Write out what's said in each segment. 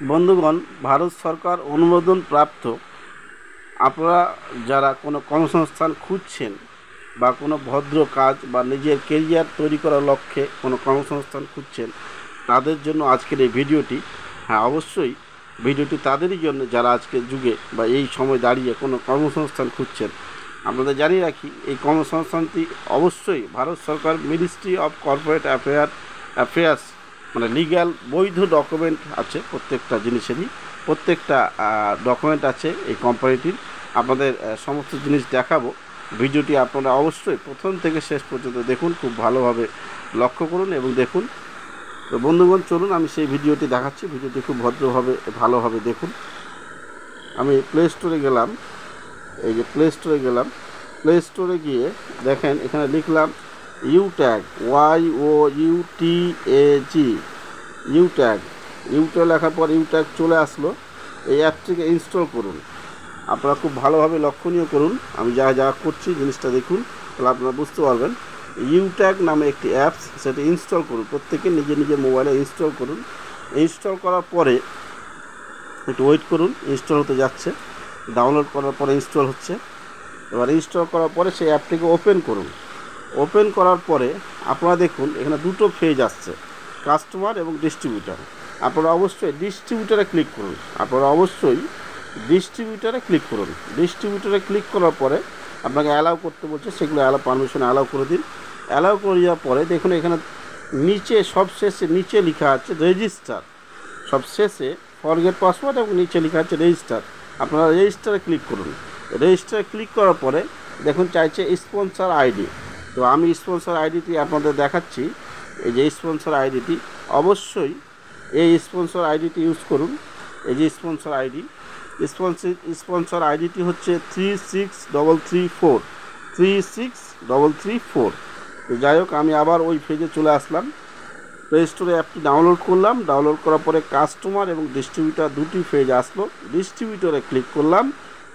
বন্ধুগণ, ভারত সরকার অনুমোদন প্রাপ্ত আপনারা যারা কোনো কর্মসংস্থান খুঁজছেন বা কোনো ভদ্র কাজ বা নিজের কেরিয়ার তৈরি করার লক্ষ্যে কোনো কর্মসংস্থান খুঁজছেন, তাদের জন্য আজকের এই ভিডিওটি। হ্যাঁ, অবশ্যই ভিডিওটি তাদেরই জন্য যারা আজকের যুগে বা এই সময় দাঁড়িয়ে কোনো কর্মসংস্থান খুঁজছেন। আপনাদের জানিয়ে রাখি, এই কর্মসংস্থানটি অবশ্যই ভারত সরকার মিনিস্ট্রি অফ কর্পোরেট অ্যাফেয়ার্স মানে লিগ্যাল বৈধ ডকুমেন্ট আছে, প্রত্যেকটা জিনিসেরই প্রত্যেকটা ডকুমেন্ট আছে এই কোম্পানিটির। আপনাদের সমস্ত জিনিস দেখাবো। ভিডিওটি আপনারা অবশ্যই প্রথম থেকে শেষ পর্যন্ত দেখুন, খুব ভালোভাবে লক্ষ্য করুন এবং দেখুন। তো বন্ধুগণ, চলুন আমি সেই ভিডিওটি দেখাচ্ছি। ভিডিওটি খুব ভদ্রভাবে ভালোভাবে দেখুন। আমি প্লে স্টোরে গেলাম, এই যে প্লে স্টোরে গেলাম। প্লে স্টোরে গিয়ে দেখেন, এখানে লিখলাম ইউট্যাগ, YOUTAG, ইউট্যাগ। ইউট্যাগ লেখার পর ইউট্যাগ চলে আসলো। এই অ্যাপটিকে ইনস্টল করুন। আপনারা খুব ভালোভাবে লক্ষণীয় করুন, আমি যা যা করছি জিনিসটা দেখুন, তাহলে আপনারা বুঝতে পারবেন। ইউট্যাগ নামে একটি অ্যাপস, সেটা ইনস্টল করুন। প্রত্যেকে নিজে নিজের মোবাইলে ইনস্টল করুন। ইনস্টল করার পরে একটু ওয়েট করুন, ইনস্টল হতে যাচ্ছে। ডাউনলোড করার পরে ইনস্টল হচ্ছে। এবার ইনস্টল করার পরে সেই অ্যাপটিকে ওপেন করুন। ওপেন করার পরে আপনারা দেখুন, এখানে দুটো পেজ আসছে, কাস্টমার এবং ডিস্ট্রিবিউটার। আপনারা অবশ্যই ডিস্ট্রিবিউটারে ক্লিক করুন। ডিস্ট্রিবিউটারে ক্লিক করার পরে আপনাকে অ্যালাউ করতে বলছে, সেগুলো পারমিশন অ্যালাউ করে দিন। অ্যালাউ করে দেওয়ার পরে দেখুন, এখানে নিচে সবশেষে নিচে লেখা আছে রেজিস্টার। সবশেষে ফরগেট পাসওয়ার্ড এবং নিচে লেখা আছে রেজিস্টার। আপনারা রেজিস্টারে ক্লিক করুন। রেজিস্টারে ক্লিক করার পরে দেখুন চাইছে স্পন্সর আইডি। তো আমি স্পন্সর আইডিটি আপনাদের দেখাচ্ছি। এই যে স্পন্সর আইডিটি, অবশ্যই এই স্পন্সর আইডিটি ইউজ করুন। এই যে স্পন্সর আইডিটি হচ্ছে 36334। তো যাই হোক, আমি আবার ওই পেজে চলে আসলাম। প্লে স্টোরে অ্যাপটি ডাউনলোড করলাম। ডাউনলোড করার পরে কাস্টমার এবং ডিস্ট্রিবিউটার দুটি পেজ আসলো। ডিস্ট্রিবিউটারে ক্লিক করলাম।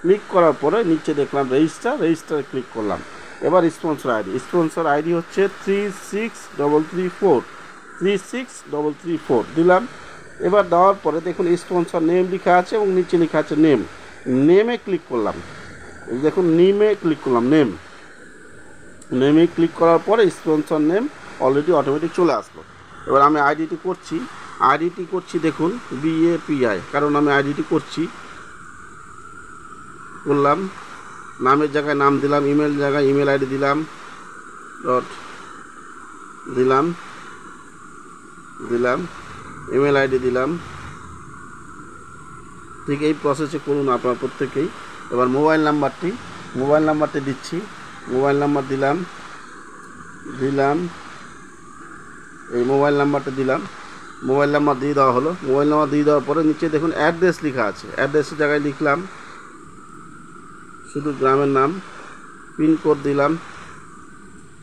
ক্লিক করার পরে নিচে দেখলাম রেজিস্টারে ক্লিক করলাম। এবার স্পন্সর আইডি হচ্ছে 36334 দিলাম। এবার দেওয়ার পরে দেখুন স্পন্সর নেম লেখা আছে এবং নিচে লেখা আছে নেমে ক্লিক করলাম। দেখুন নেমে ক্লিক করার পরে স্পন্সর নেম অলরেডি অটোমেটিক চলে আসলো। এবার আমি আইডিটি করছি দেখুন BAPI, কারণ আমি আইডিটি করলাম। নামের জায়গায় নাম দিলাম, ইমেল জায়গায় ইমেল আইডি দিলাম, ইমেল আইডি দিলাম। ঠিক এই প্রসেসে করুন আপনারা প্রত্যেকেই। এবার মোবাইল নাম্বারটি দিচ্ছি। মোবাইল নাম্বার দিলাম। এই মোবাইল নাম্বারটা দিলাম। মোবাইল নাম্বার দিয়ে দেওয়া হলো। মোবাইল নাম্বার দিয়ে দেওয়ার পরে নিচে দেখুন অ্যাড্রেস লেখা আছে। অ্যাড্রেসের জায়গায় লিখলাম শুধু গ্রামের নাম। পিনকোড দিলাম।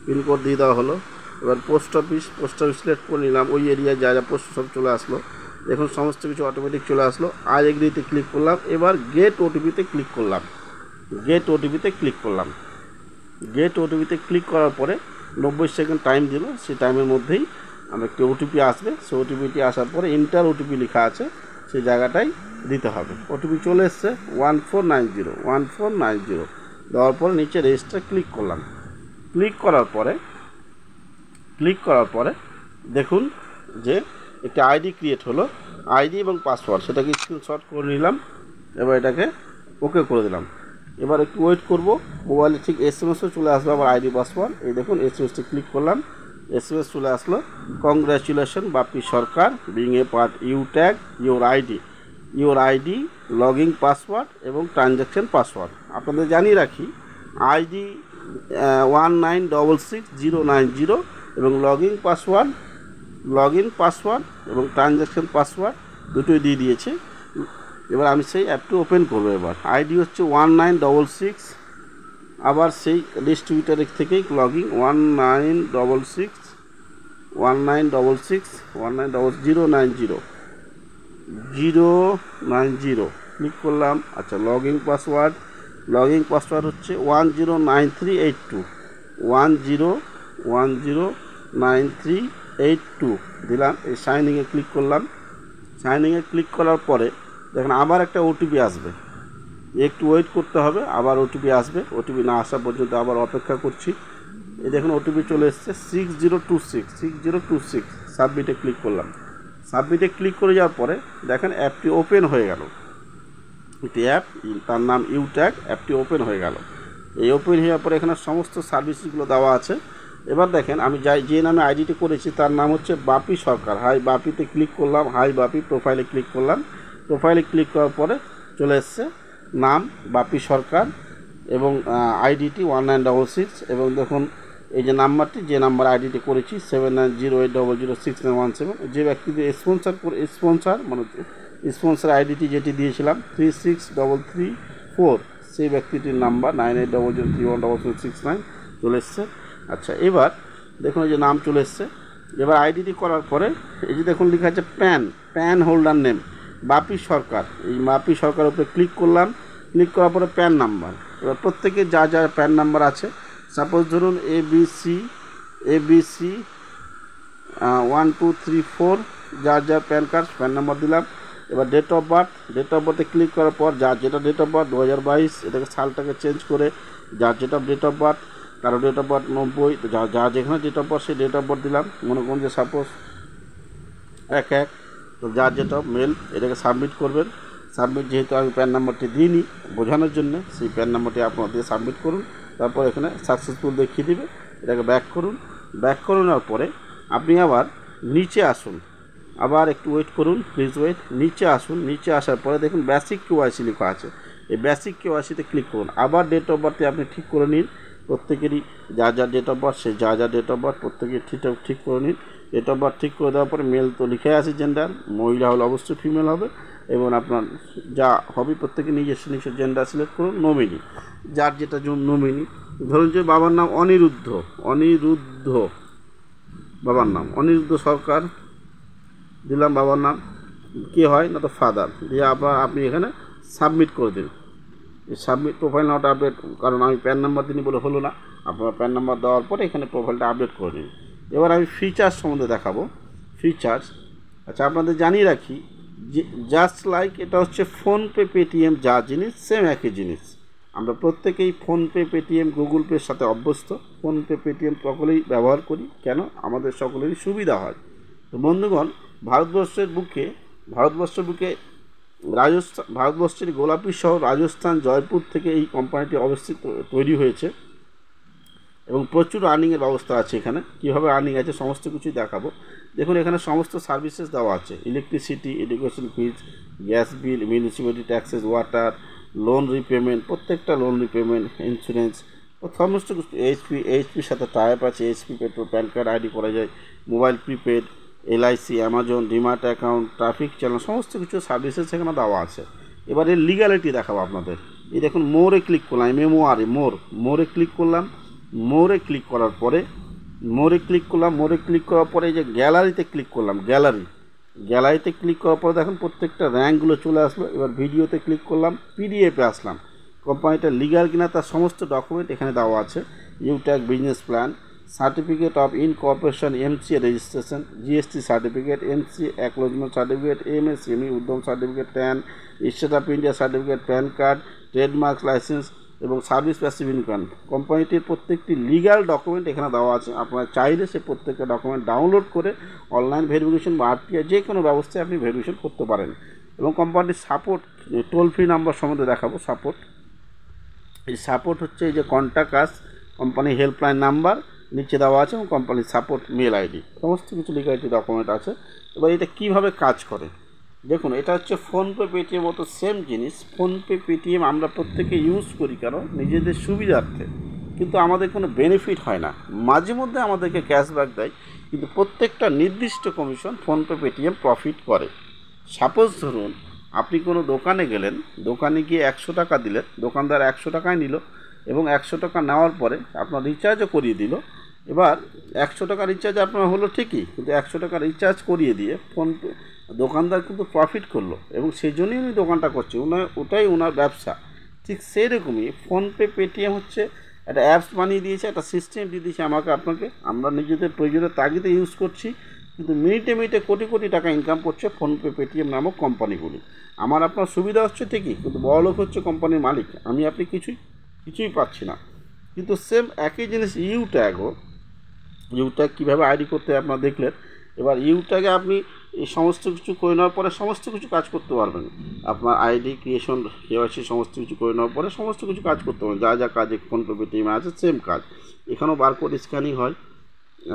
পিনকোড দিয়ে দেওয়া হলো। এবার পোস্ট অফিস সিলেক্ট করে নিলাম। ওই এরিয়ায় যা যা পোস্ট সব চলে আসলো। দেখুন সমস্ত কিছু অটোমেটিক চলে আসলো। আই এগ্রিতে ক্লিক করলাম। এবার গেট ওটিপিতে ক্লিক করার পরে 90 সেকেন্ড টাইম দিল। সেই টাইমের মধ্যেই আমার একটি ওটিপি আসবে। সেই ওটিপিটি আসার পরে ইন্টার ওটিপি লেখা আছে, সেই জায়গাটাই দিতে হবে। ওটিপি চলে এসছে 1490। দেওয়ার পরে নিচে রেজিস্টার ক্লিক করলাম। ক্লিক করার পরে দেখুন যে একটি আইডি ক্রিয়েট হলো। আইডি এবং পাসওয়ার্ড সেটাকে স্ক্রিনশট করে নিলাম। এবার এটাকে ওকে করে দিলাম। এবার একটু ওয়েট করব। মোবাইলে ঠিক SMS-ও চলে আসবে আবার আইডি পাসওয়ার্ড। এই দেখুন SMS-টি ক্লিক করলাম, SMS চলে আসলো। Congratulation Bapi Sarkar, being a part ইউট্যাগ, ইউর আইডি লগইন পাসওয়ার্ড এবং ট্রানজ্যাকশন পাসওয়ার্ড। আপনাদের জানিয়ে রাখি, আইডি 1966090 এবং লগইন পাসওয়ার্ড এবং ট্রানজ্যাকশন পাসওয়ার্ড দুটোই দিয়ে দিয়েছে। এবার আমি সেই অ্যাপটি ওপেন করবো। এবার আইডি হচ্ছে 1966, আবার সেই ডিস্ট্রিবিউটারের থেকেই লগইন 1966 ক্লিক করলাম। আচ্ছা, লগইন পাসওয়ার্ড হচ্ছে 109382 দিলাম। এই সাইনিংয়ে ক্লিক করলাম। সাইন ইনে ক্লিক করার পরে দেখেন আবার একটা ওটিপি আসবে, একটু ওয়েট করতে হবে, আবার ওটিপি আসবে। ওটিপি না আসা পর্যন্ত আবার অপেক্ষা করছি। এই দেখুন ওটিপি চলে এসছে 6026। সাবমিটে ক্লিক করলাম। সাবমিটে ক্লিক করে যাওয়ার পরে দেখেন অ্যাপটি ওপেন হয়ে গেল। একটি অ্যাপ, তার নাম ইউট্যাগ, অ্যাপটি ওপেন হয়ে গেল। এই ওপেন হওয়ার পরে এখানে সমস্ত সার্ভিসগুলো দেওয়া আছে। এবার দেখেন আমি যে নামে আইডিটি করেছি তার নাম হচ্ছে বাপি সরকার। হাই বাপিতে ক্লিক করলাম, হাই বাপি, প্রোফাইলে ক্লিক করলাম। প্রোফাইলে ক্লিক করার পরে চলে এসছে নাম বাপি সরকার এবং আইডিটি 1966 এবং দেখুন এই যে নাম্বারটি, যে নাম্বার আইডিটি করেছি 7908006917, যে ব্যক্তিটি স্পন্সার মানে স্পন্সার আইডিটি যেটি দিয়েছিলাম 36334, সেই ব্যক্তিটির নাম্বার 9800317769 চলে এসছে। আচ্ছা, এবার দেখুন এই যে নাম চলে এসছে। এবার আইডিটি করার পরে এই যে দেখুন লেখা আছে প্যান হোল্ডার নেম বাপি সরকার। এই বাপি সরকার উপরে ক্লিক করলাম। ক্লিক করার পরে প্যান নাম্বার, এবার প্রত্যেকে যা প্যান নাম্বার আছে, সাপোজ ধরুন এবিসি 1234 যার প্যান কার্ড প্যান নাম্বার দিলাম। এবার ডেট অফ বার্থে ক্লিক করার পর যার যেটা ডেট অফ বার্থ 2022, এটাকে সালটাকে চেঞ্জ করে যার যেটা ডেট অফ বার্থ, কারো ডেট অফ বার্থ 90, তো যা যেখানে ডেট অফ বার্থ সেই ডেট অফ বার্থ দিলাম। মনে করুন যে সাপোজ 11, তো যার যেটা মেল, এটাকে সাবমিট করবেন। সাবমিট, যেহেতু আমি প্যান নাম্বারটি দিইনি বোঝানোর জন্য, সেই প্যান নাম্বারটি আপনার দিয়ে সাবমিট করুন। তারপর এখানে সাকসেসফুল দেখিয়ে দিবে, এটাকে ব্যাক করুন। ব্যাক করানোর পরে আপনি আবার নিচে আসুন, আবার একটু ওয়েট করুন, প্লিজ ওয়েট। নিচে আসুন, নিচে আসার পরে দেখুন বেসিক কেওয়াইসি লেখা আছে, এই বেসিক কেওয়াইসিতে ক্লিক করুন। আবার ডেট অফ বার্থে আপনি ঠিক করে নিন, প্রত্যেকেরই যা ডেট অফ বার্থ, সে যা ডেট অফ বার্থ প্রত্যেকে ঠিক করে নিন। ডেট অফ বার্থ ঠিক করে দেওয়ার পরে মেল তো লিখে আছে জেন্ডার, মহিলা হলে অবশ্যই ফিমেল হবে, এবং আপনার যা হবে প্রত্যেকে নিজস্ব জেন্ডার সিলেক্ট করুন। নমিনি, যার যেটা নমিনি, ধরুন যে বাবার নাম অনিরুদ্ধ বাবার নাম অনিরুদ্ধ সরকার দিলাম, বাবার নাম কে হয় না তো ফাদার দিয়ে আবার আপনি এখানে সাবমিট করে দিন। এই সাবমিট প্রোফাইল নট আপডেট, কারণ আমি প্যান নাম্বার দিনই বলে হলো না, আপনার প্যান নাম্বার দেওয়ার পরে এখানে প্রোফাইলটা আপডেট করে নিন। এবার আমি ফিচার্স সম্বন্ধে দেখাবো। ফিচার্স, আচ্ছা আপনাদের জানিয়ে রাখি যে জাস্ট লাইক এটা হচ্ছে ফোনপে, পেটিএম যা জিনিস সেম একই জিনিস। আমরা প্রত্যেকেই ফোনপে, পেটিএম, গুগল পের সাথে অভ্যস্ত। ফোনপে, পেটিএম সকলেই ব্যবহার করি, কেন? আমাদের সকলেরই সুবিধা হয়। তো বন্ধুগণ, ভারতবর্ষের বুকে ভারতবর্ষের গোলাপি শহর রাজস্থান জয়পুর থেকে এই কোম্পানিটি তৈরি হয়েছে এবং প্রচুর আর্নিংয়ের ব্যবস্থা আছে। এখানে কীভাবে আর্নিং আছে সমস্ত কিছুই দেখাবো। দেখুন এখানে সমস্ত সার্ভিসেস দেওয়া আছে, electricity, education fees, gas bill, municipality taxes, water, loan repayment, প্রত্যেকটা লোন রিপেমেন্ট, ইন্স্যুরেন্স, সমস্ত কিছু। এইচপির সাথে টাইপ আছে, HP petrol, PAN card ID করা যায়, mobile prepaid, LIC, Amazon, DMart account, traffic channel, সমস্ত কিছু সার্ভিসেস এখানে দেওয়া আছে। এবার এর লিগ্যালিটি দেখাবো আপনাদের। এই দেখুন মোরে ক্লিক করলাম, মোরে ক্লিক করলাম। মোরে ক্লিক করার পরে মোরে ক্লিক করার পরে এই যে গ্যালারিতে ক্লিক করলাম, গ্যালারিতে ক্লিক করার পরে দেখুন প্রত্যেকটা র্যাঙ্কগুলো চলে আসলো। এবার ভিডিওতে ক্লিক করলাম, পিডিএফে আসলাম। কোম্পানিটা লিগ্যাল কিনা তার সমস্ত ডকুমেন্ট এখানে দেওয়া আছে। ইউট্যাগ business plan, certificate of incorporation, MCA registration, GST certificate, MCA acknowledgement certificate, MSME Udyam certificate, TAN, state of India certificate, PAN card, trademark licence এবং সার্ভিস প্যাসিভ ইনকাম। কোম্পানিটির প্রত্যেকটি লিগ্যাল ডকুমেন্ট এখানে দেওয়া আছে। আপনারা চাইলে সে প্রত্যেকটা ডকুমেন্ট ডাউনলোড করে অনলাইন ভেরিফিকেশন বা আরটিআই যে কোনো ব্যবস্থায় আপনি ভেরিফিকেশন করতে পারেন। এবং কোম্পানির সাপোর্ট, টোল ফ্রি নাম্বার সম্বন্ধে দেখাবো। এই সাপোর্ট হচ্ছে এই যে কন্ট্যাক্ট আস, কোম্পানির হেল্পলাইন নাম্বার নিচে দেওয়া আছে এবং কোম্পানির সাপোর্ট মেল আইডি, সমস্ত কিছু লিগ্যালিটি ডকুমেন্ট আছে। এবার এটা কীভাবে কাজ করে দেখুন। এটা হচ্ছে ফোনপে, পেটিএম মতো সেম জিনিস। ফোনপে, পেটিএম আমরা প্রত্যেকে ইউজ করি কারণ নিজেদের সুবিধার্থে, কিন্তু আমাদের কোনো বেনিফিট হয় না। মাঝে মধ্যে আমাদেরকে ক্যাশব্যাক দেয়, কিন্তু প্রত্যেকটা নির্দিষ্ট কমিশন ফোনপে, পেটিএম প্রফিট করে। সাপোজ ধরুন আপনি কোনো দোকানে গেলেন, দোকানে গিয়ে 100 টাকা দিলেন, দোকানদার 100 টাকায় নিল এবং 100 টাকা নেওয়ার পরে আপনার রিচার্জও করিয়ে দিল। এবার 100 টাকা রিচার্জ আপনার হলো ঠিকই, কিন্তু 100 টাকা রিচার্জ করিয়ে দিয়ে ফোনপে দোকানদার কিন্তু প্রফিট করলো এবং সেই জন্যই উনি দোকানটা করছে, ওটাই ওনার ব্যবসা। ঠিক সেই রকমই ফোনপে, পেটিএম হচ্ছে একটা অ্যাপস বানিয়ে দিয়েছে, একটা সিস্টেম দিয়ে দিয়েছে আমাকে আপনাকে। আমরা নিজেদের প্রয়োজনের তাগিদে ইউজ করছি, কিন্তু মিনিটে মিনিটে কোটি কোটি টাকা ইনকাম করছে ফোনপে, পেটিএম নামক কোম্পানিগুলি। আমার আপনার সুবিধা হচ্ছে ঠিকই, কিন্তু বড়লোক হচ্ছে কোম্পানির মালিক, আমি আপনি কিছুই পাচ্ছি না। কিন্তু সেম একই জিনিস ইউট্যাগ কীভাবে আইডি করতে হয় আপনারা দেখলেন। এবার ইউট্যাগে আপনি এই সমস্ত কিছু করে নেওয়ার পরে সমস্ত কিছু কাজ করতে পারবেন। আপনার আইডি ক্রিয়েশন, কেওয়াইসি সমস্ত কিছু করে নেওয়ার পরে সমস্ত কিছু কাজ করতে পারবেন। যা কাজে ফোনপে, পেটিএমে আছে সেম কাজ এখানেও বারকোড স্ক্যানিং হয়।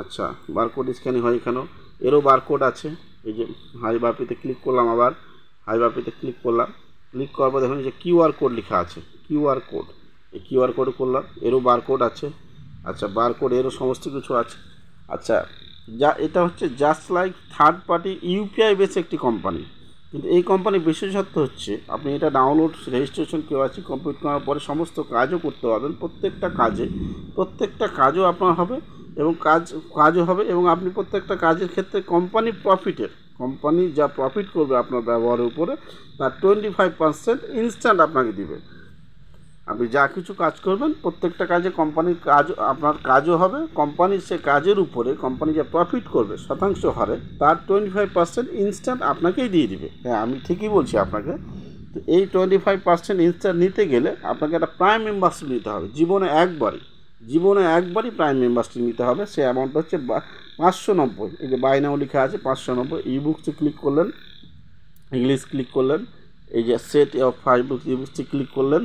আচ্ছা, বারকোড স্ক্যানিং হয় এখানেও, এরও বারকোড আছে। এই যে হাই বাপিতে ক্লিক করলাম, আবার হাই বাপিতে ক্লিক করলাম, ক্লিক করার পর দেখুন যে কিউআর কোড লেখা আছে, কিউআর কোড, এই কিউআর কোড করলাম, এরও বারকোড আছে। আচ্ছা, বারকোড এরও সমস্ত কিছু আছে। আচ্ছা, এটা হচ্ছে just like third party UPI base একটি কোম্পানি, কিন্তু এই কোম্পানির বিশেষত্ব হচ্ছে আপনি এটা ডাউনলোড, রেজিস্ট্রেশন, কেওয়াইসি কমপ্লিট করার পরে সমস্ত কাজও করতে পারবেন। প্রত্যেকটা কাজও আপনার হবে এবং কাজও হবে, এবং আপনি প্রত্যেকটা কাজের ক্ষেত্রে কোম্পানি যা প্রফিট করবে আপনার ব্যবহারের উপরে তার 25% ইনস্ট্যান্ট আপনাকে দিবে। আপনি যা কিছু কাজ করবেন প্রত্যেকটা কাজে কোম্পানির আপনার কাজও হবে, কোম্পানির সে কাজের উপরে কোম্পানি যা প্রফিট করবে শতাংশ হারে তার 25% ইনস্ট্যান্ট আপনাকেই দিয়ে দিবে। হ্যাঁ, আমি ঠিকই বলছি আপনাকে। তো এই 25% ইনস্ট্যান্ট নিতে গেলে আপনাকে একটা প্রাইম মেম্বারশিপ নিতে হবে। জীবনে একবারই প্রাইম মেম্বারশিপ নিতে হবে। সে অ্যামাউন্ট হচ্ছে 590। এই যে বাই নাও লেখা আছে 590। ইবুকসে ক্লিক করলেন, ইংলিশ ক্লিক করলেন, এই যে সেট অফ 5 বুকস ইবুকসে ক্লিক করলেন।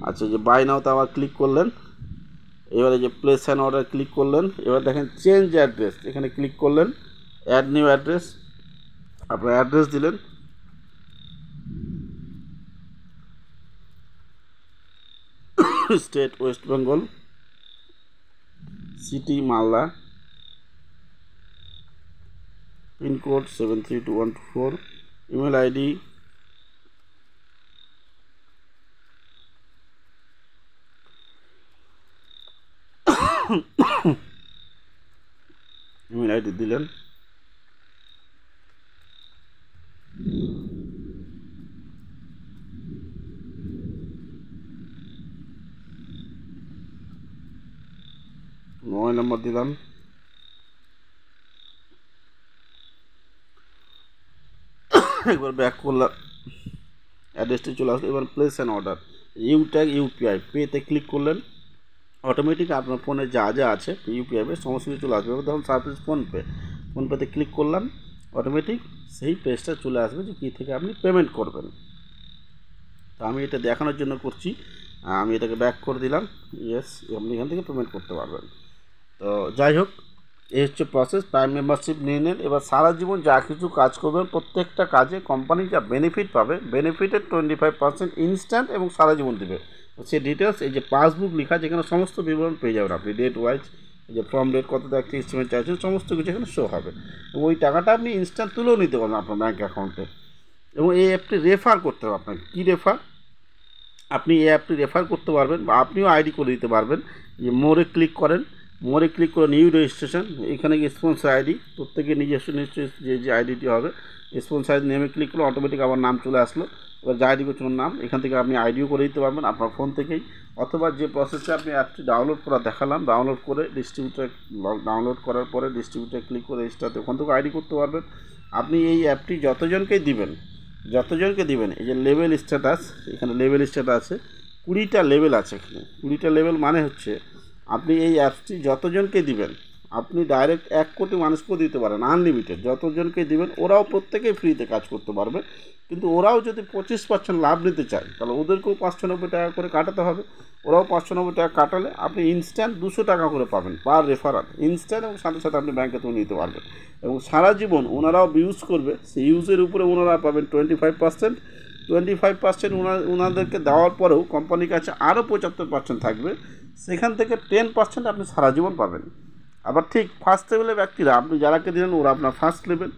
আচ্ছা, যে বাই নাওতে আবার ক্লিক করলেন, এবারে যে প্লেস অ্যান্ড অর্ডার ক্লিক করলেন। এবার দেখেন চেঞ্জ অ্যাড্রেস, এখানে ক্লিক করলেন, অ্যাড নিউ অ্যাড্রেস, আপনার অ্যাড্রেস দিলেন। State West Bengal, city Malda, pincode 732124, email ID দিলেন। মোবাইল নম্বর দিলাম। একবার ব্যাক করলাম, অ্যাড্রেসটি চলে আসলো। এবার প্লেস অ্যান্ড অর্ডার, ইউট্যাগ ইউপিআই পেতে ক্লিক করলেন। অটোমেটিক আপনার ফোনে যা আছে ইউপিআই সমস্ত কিছু চলে আসবে। এবার ধরুন সার্ভিস ফোনপেতে ক্লিক করলাম, অটোমেটিক সেই পেজটা চলে আসবে যে কী থেকে আপনি পেমেন্ট করবেন। তো আমি এটা দেখানোর জন্য করছি, আমি এটাকে ব্যাক করে দিলাম। ইয়েস, আপনি এখান থেকে পেমেন্ট করতে পারবেন। তো যাই হোক, এই হচ্ছে প্রসেস। প্রাইম মেম্বারশিপ নিয়ে নেন। এবার সারা জীবন যা কিছু কাজ করবেন প্রত্যেকটা কাজে কোম্পানি যা বেনিফিট পাবে, বেনিফিটের 25% ইনস্ট্যান্ট এবং সারা জীবন দেবে। সে ডিটেলস এই যে পাসবুক লেখা, যেখানে সমস্ত বিবরণ পেয়ে যাবেন আপনি, ডেট ওয়াইজ, এই যে ফর্ম ডেট, কত একটা এস্টিমেট চাইছেন, সমস্ত কিছু এখানে শো হবে। এবং ওই টাকাটা আপনি ইনস্ট্যান্ট তুলেও নিতে পারবেন আপনার ব্যাঙ্ক অ্যাকাউন্টে। এবং এই অ্যাপটি রেফার করতে হবে আপনাকে। কী রেফার? আপনি এই অ্যাপটি রেফার করতে পারবেন বা আপনিও আইডি করে দিতে পারবেন। যে মোরে ক্লিক করেন, মোরে ক্লিক করে নিউ রেজিস্ট্রেশন, এখানে গিয়ে স্পন্সর আইডি, প্রত্যেকের নিজস্ব যে আইডিটি হবে স্পন্সর আইডি নেমে ক্লিক করলে অটোমেটিক আবার নাম চলে আসলো। এবার যা আইডি করছেন নাম, এখান থেকে আপনি আইডিও করে দিতে পারবেন আপনার ফোন থেকেই, অথবা যে প্রসেসে আপনি অ্যাপটি ডাউনলোড করা দেখালাম, ডাউনলোড করে ডাউনলোড করার পরে ডিস্ট্রিবিউটার ক্লিক করে রেজিস্টারতে ওখান থেকে আইডি করতে পারবেন। আপনি এই অ্যাপটি যতজনকে দিবেন, এই যে লেভেল স্ট্যাটাস, এখানে লেভেল স্ট্যাটাস আছে 20টা লেভেল আছে। এখানে 20টা লেভেল মানে হচ্ছে আপনি এই অ্যাপটি যতজনকে দিবেন, আপনি ডাইরেক্ট 1 কোটি মানুষকেও দিতে পারেন, আনলিমিটেড। যতজনকে দিবেন ওরাও প্রত্যেকেই ফ্রিতে কাজ করতে পারবে। কিন্তু ওরাও যদি 25% লাভ নিতে চায় তাহলে ওদেরকেও 590 টাকা করে কাটাতে হবে। ওরাও 590 টাকা কাটালে আপনি ইনস্ট্যান্ট 200 টাকা করে পাবেন পার রেফারাল, ইনস্ট্যান্ট, এবং সাথে সাথে আপনি ব্যাঙ্কে তুলে নিতে পারবেন। এবং সারা জীবন ওনারাও ইউজ করবে, সেই ইউজের উপরে ওনারা পাবেন 25%। ওনাদেরকে দেওয়ার পরেও কোম্পানির কাছে আরও 75% থাকবে, সেখান থেকে 10% আপনি সারা জীবন পাবেন। আবার ঠিক ফার্স্ট লেভেলের ব্যক্তিরা, আপনি যারাকে দিলেন ওরা আপনার ফার্স্ট লেভেল,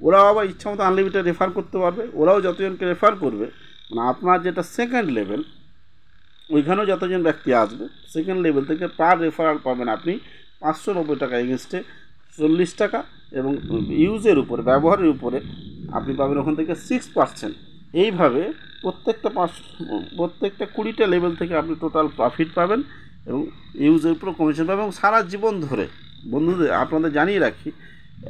ওরাও আবার ইচ্ছা মতো আনলিমিটেড রেফার করতে পারবে। ওরাও যতজনকে রেফার করবে, মানে আপনার যেটা সেকেন্ড লেভেল, ওইখানেও যতজন ব্যক্তি আসবে সেকেন্ড লেভেল থেকে পার রেফারাল পাবেন আপনি 590 টাকা এগেনস্টে 40 টাকা, এবং ইউজের উপরে, ব্যবহারের উপরে আপনি পাবেন ওখান থেকে 6%। এইভাবে প্রত্যেকটা 20টা লেভেল থেকে আপনি টোটাল প্রফিট পাবেন এবং ইউজের উপরে কমিশন পাবেন। এবং সারা জীবন ধরে, বন্ধুদের আপনাদের জানিয়ে রাখি,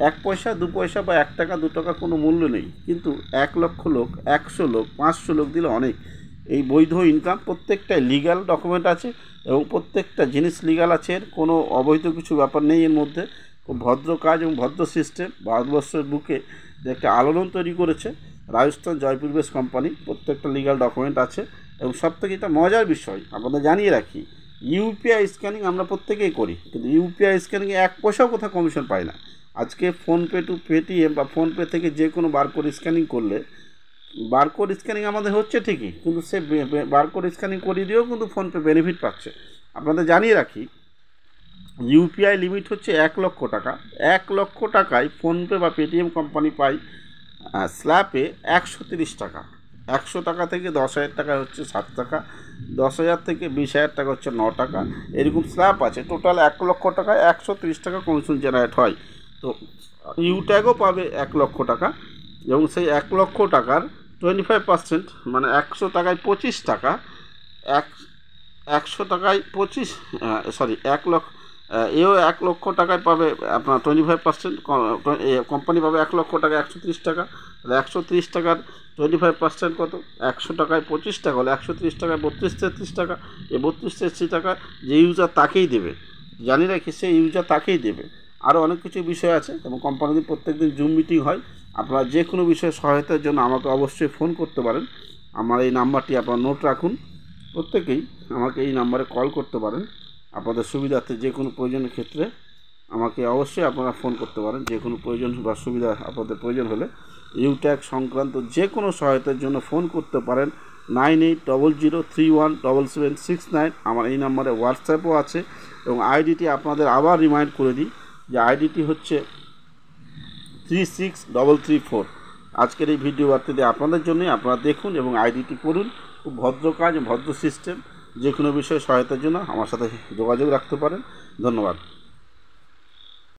1 পয়সা 2 পয়সা বা 1 টাকা 2 টাকা কোনো মূল্য নেই, কিন্তু 1 লক্ষ লোক, 100 লোক, 500 লোক দিলে অনেক। এই বৈধ ইনকাম প্রত্যেকটাই লিগ্যাল ডকুমেন্ট আছে এবং প্রত্যেকটা জিনিস লিগ্যাল আছে, এর কোনো অবৈধ কিছু ব্যাপার নেই এর মধ্যে। খুব ভদ্র কাজ এবং ভদ্র সিস্টেম ভারতবর্ষের বুকে যে একটা আলোড়ন তৈরি করেছে রাজস্থান জয়পুর বেস কোম্পানি। প্রত্যেকটা লিগ্যাল ডকুমেন্ট আছে এবং সবথেকে এটা মজার বিষয় আপনাদের জানিয়ে রাখি, ইউপিআই স্ক্যানিং আমরা প্রত্যেকেই করি, কিন্তু ইউপিআই স্ক্যানিংয়ে 1 পয়সাও কোথাও কমিশন পাই না। আজকে ফোনপে টু পেটিএম বা ফোনপে থেকে যে কোনো বারকোড স্ক্যানিং করলে, বারকোড স্ক্যানিং আমাদের হচ্ছে ঠিকই, কিন্তু সে বারকোড স্ক্যানিং করিয়ে দিয়েও কিন্তু ফোনপে বেনিফিট পাচ্ছে। আপনাদের জানিয়ে রাখি, ইউপিআই লিমিট হচ্ছে 1 লক্ষ টাকা। 1 লক্ষ টাকায় ফোনপে বা পেটিএম কোম্পানি পায় স্ল্যাপে 130 টাকা। 100 টাকা থেকে 10,000 টাকা হচ্ছে 7 টাকা, 10,000 থেকে 20,000 টাকা হচ্ছে 9 টাকা, এরকম স্ল্যাব আছে। টোটাল 1 লক্ষ টাকায় 130 টাকা কমিশন জেনারেট হয়। তো ইউট্যাগও পাবে 1 লক্ষ টাকা এবং সেই 1 লক্ষ টাকার 25% মানে 100 টাকায় 25 টাকা, 100 টাকায় 25 1 লক্ষ, এও 1 লক্ষ টাকায় পাবে আপনার 25%, কোম্পানি পাবে 1 লক্ষ টাকা 130 টাকা। তাহলে 130 টাকার 25% কত? 100 টাকায় 25 টাকা হলে 130 টাকায় 32-33 টাকা। এই 32-33 টাকা যে ইউজার তাকেই দেবে, জানি রাখি সেই ইউজার তাকেই দেবে। আরও অনেক কিছু বিষয় আছে এবং কোম্পানিতে প্রত্যেকদিন জুম মিটিং হয়। আপনারা যে কোনো বিষয়ে সহায়তার জন্য আমাকে অবশ্যই ফোন করতে পারেন। আমার এই নাম্বারটি আপনারা নোট রাখুন, প্রত্যেকেই আমাকে এই নাম্বারে কল করতে পারেন। আপনাদের সুবিধার্থে যে কোনো প্রয়োজনের ক্ষেত্রে আমাকে অবশ্যই আপনারা ফোন করতে পারেন। যে কোনো প্রয়োজন বা সুবিধা আপনাদের প্রয়োজন হলে ইউট্যাগ সংক্রান্ত যে কোনো সহায়তার জন্য ফোন করতে পারেন। 9800317769 আমার এই নাম্বারে হোয়াটসঅ্যাপও আছে এবং আইডিটি আপনাদের আবার রিমাইন্ড করে দিই যে আইডিটি হচ্ছে 36334। আজকের এই ভিডিও বার্তাটি আপনাদের জন্যই, আপনারা দেখুন এবং আইডিটি করুন। খুব ভদ্র কাজ, ভদ্র সিস্টেম। যে কোনো বিষয়ে সহায়তার জন্য আমার সাথে যোগাযোগ রাখতে পারেন। ধন্যবাদ।